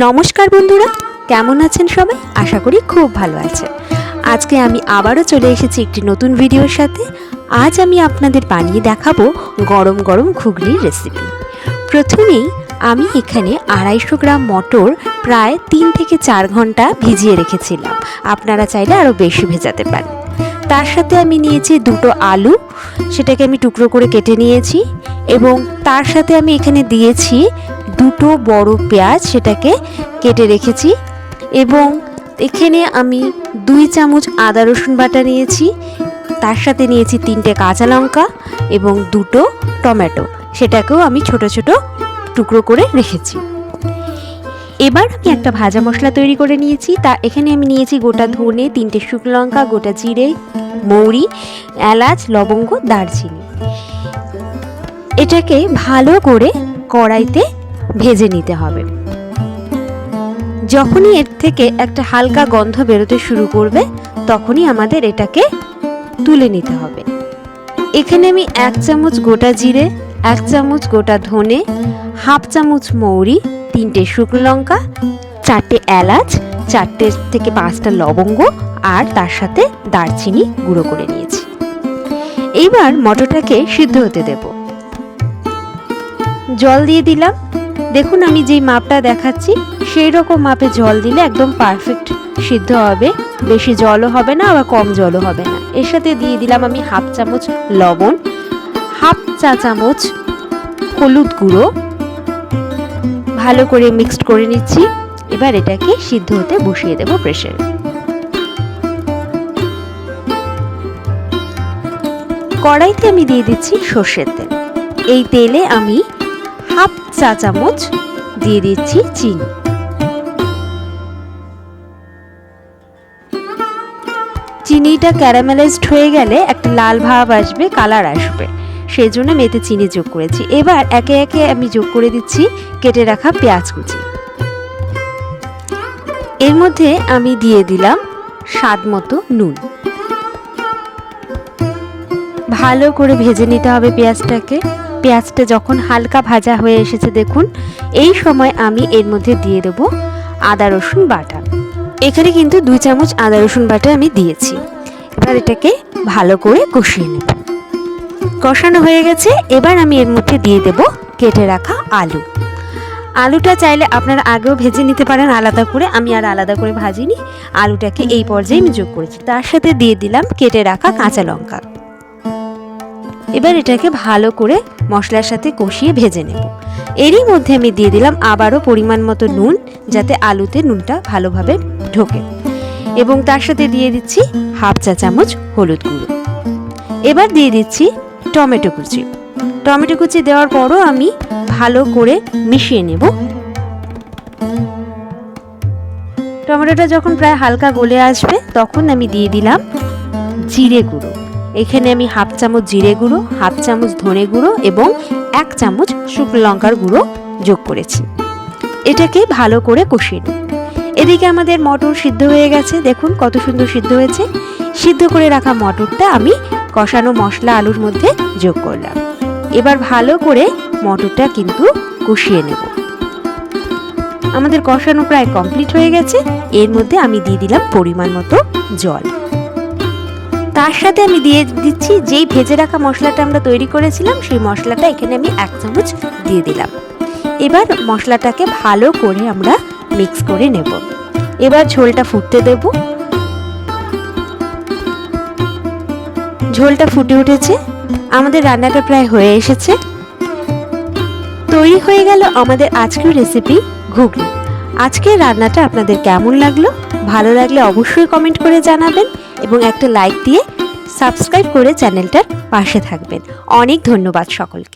নমস্কার বন্ধুরা, কেমন আছেন সবাই? আশা করি খুব ভালো আছেন। আজকে আমি আবারও চলে এসেছি একটি নতুন ভিডিওর সাথে। আজ আমি আপনাদের বানিয়ে দেখাবো গরম গরম ঘুগনির রেসিপি। প্রথমেই আমি এখানে 250 গ্রাম মটর প্রায় 3 থেকে 4 ঘন্টা ভিজিয়ে রেখেছিলাম। আপনারা চাইলে আরও বেশি ভেজাতে পারেন। তার সাথে আমি নিয়েছি 2টো আলু, সেটাকে আমি টুকরো করে কেটে নিয়েছি, এবং তার সাথে আমি এখানে দিয়েছি 2টো বড় পেঁয়াজ, সেটাকে কেটে রেখেছি, এবং এখানে আমি 2 চামচ আদা রসুন বাটা নিয়েছি। তার সাথে নিয়েছি 3টে কাঁচা লঙ্কা এবং 2টো টমেটো, সেটাকেও আমি ছোট ছোট টুকরো করে রেখেছি। এবার আমি একটা ভাজা মশলা তৈরি করে নিয়েছি। তা এখানে আমি নিয়েছি গোটা ধনে, 3টে শুকনো লঙ্কা, গোটা জিরে, মৌরি, এলাচ, লবঙ্গ, দারচিনি। এটাকে ভালো করে কড়াইতে ভেজে নিতে হবে। যখনই এর থেকে একটা হালকা গন্ধ বেরোতে শুরু করবে তখনই আমাদের এটাকে তুলে নিতে হবে। এখানে আমি 1 চামচ গোটা জিরে, 1 চামচ গোটা ধনে, হাফ চামচ মৌরি, 3টে শুকনো লঙ্কা, 4টে এলাচ, 4টে থেকে 5টা লবঙ্গ আর তার সাথে দারচিনি গুঁড়ো করে নিয়েছি। এইবার মটরটাকে সিদ্ধ হতে দেব। জল দিয়ে দিলাম। দেখুন আমি যেই মাপটা দেখাচ্ছি সেই রকম মাপে জল দিলে একদম পারফেক্ট সিদ্ধ হবে। বেশি জলও হবে না, আবার কম জলও হবে না। এর সাথে দিয়ে দিলাম আমি হাফ চামচ লবণ, হাফ চা চামচ হলুদ গুঁড়ো, ভালো করে মিক্সড করে নিচ্ছি। এবার এটাকে সিদ্ধ হতে বসিয়ে দেব প্রেসারে। কড়াইতে আমি দিয়ে দিচ্ছি সর্ষের তেল। এই তেলে আমি হাফ চা চামচ দিয়ে দিচ্ছি চিনি। চিনিটা ক্যারামেলাইজড হয়ে গেলে একটা লাল ভাব আসবে, কালার আসবে, সেই জন্য আমি এতে চিনি যোগ করেছি। এবার একে একে আমি যোগ করে দিচ্ছি কেটে রাখা পেঁয়াজ কুচি। এর মধ্যে আমি দিয়ে দিলাম স্বাদ মতো নুন। ভালো করে ভেজে নিতে হবে পেঁয়াজটাকে। পেঁয়াজটা যখন হালকা ভাজা হয়ে এসেছে দেখুন, এই সময় আমি এর মধ্যে দিয়ে দেব আদা রসুন বাটা। এখানে কিন্তু 2 চামচ আদা রসুন বাটা আমি দিয়েছি। এবার এটাকে ভালো করে কষিয়ে নেব। কষানো হয়ে গেছে। এবার আমি এর মধ্যে দিয়ে দেব কেটে রাখা আলু। আলুটা চাইলে আপনারা আগেও ভেজে নিতে পারেন আলাদা করে, আমি আর আলাদা করে ভাজিনি। আলুটাকে এই পর্যায়ে আমি যোগ করেছি। তার সাথে দিয়ে দিলাম কেটে রাখা কাঁচা লঙ্কা। এবার এটাকে ভালো করে মশলার সাথে কষিয়ে ভেজে নেব। এরই মধ্যে আমি দিয়ে দিলাম আবারও পরিমাণ মতো নুন, যাতে আলুতে নুনটা ভালোভাবে ঢোকে, এবং তার সাথে দিয়ে দিচ্ছি হাফ চা চামচ হলুদ গুঁড়ো। এবার দিয়ে দিচ্ছি টমেটো কুচি। টমেটো কুচি দেওয়ার পরও আমি ভালো করে মিশিয়ে নেব। টমেটোটা যখন প্রায় হালকা গলে আসবে তখন আমি দিয়ে দিলাম জিরে গুঁড়ো। এখানে আমি হাফ চামচ জিরে গুঁড়ো, হাফ চামচ ধনে গুঁড়ো এবং 1 চামচ শুকনো লঙ্কার গুঁড়ো যোগ করেছি। এটাকে ভালো করে কষিয়ে নেব। এদিকে আমাদের মটর সিদ্ধ হয়ে গেছে। দেখুন কত সুন্দর সিদ্ধ হয়েছে। সিদ্ধ করে রাখা মটরটা আমি কষানো মশলা আলুর মধ্যে যোগ করলাম। এবার ভালো করে মটরটা কিন্তু কষিয়ে নেব। আমাদের কষানো প্রায় কমপ্লিট হয়ে গেছে। এর মধ্যে আমি দিয়ে দিলাম পরিমাণ মতো জল। তার সাথে আমি দিয়ে দিচ্ছি যেই ভেজে রাখা মশলাটা আমরা তৈরি করেছিলাম, সেই মশলাটা এখানে আমি 1 চামচ দিয়ে দিলাম। এবার মশলাটাকে ভালো করে আমরা মিক্স করে নেব। এবার ঝোলটা ফুটতে দেব। ঝোলটা ফুটে উঠেছে। আমাদের রান্নাটা প্রায় হয়ে এসেছে। তৈরি হয়ে গেল আমাদের আজকের রেসিপি ঘুগনি। আজকের রান্নাটা আপনাদের কেমন লাগলো? ভালো লাগলে অবশ্যই কমেন্ট করে জানাবেন, এবং একটা লাইক দিয়ে সাবস্ক্রাইব করে চ্যানেলটার পাশে থাকবেন। অনেক ধন্যবাদ সকলকে।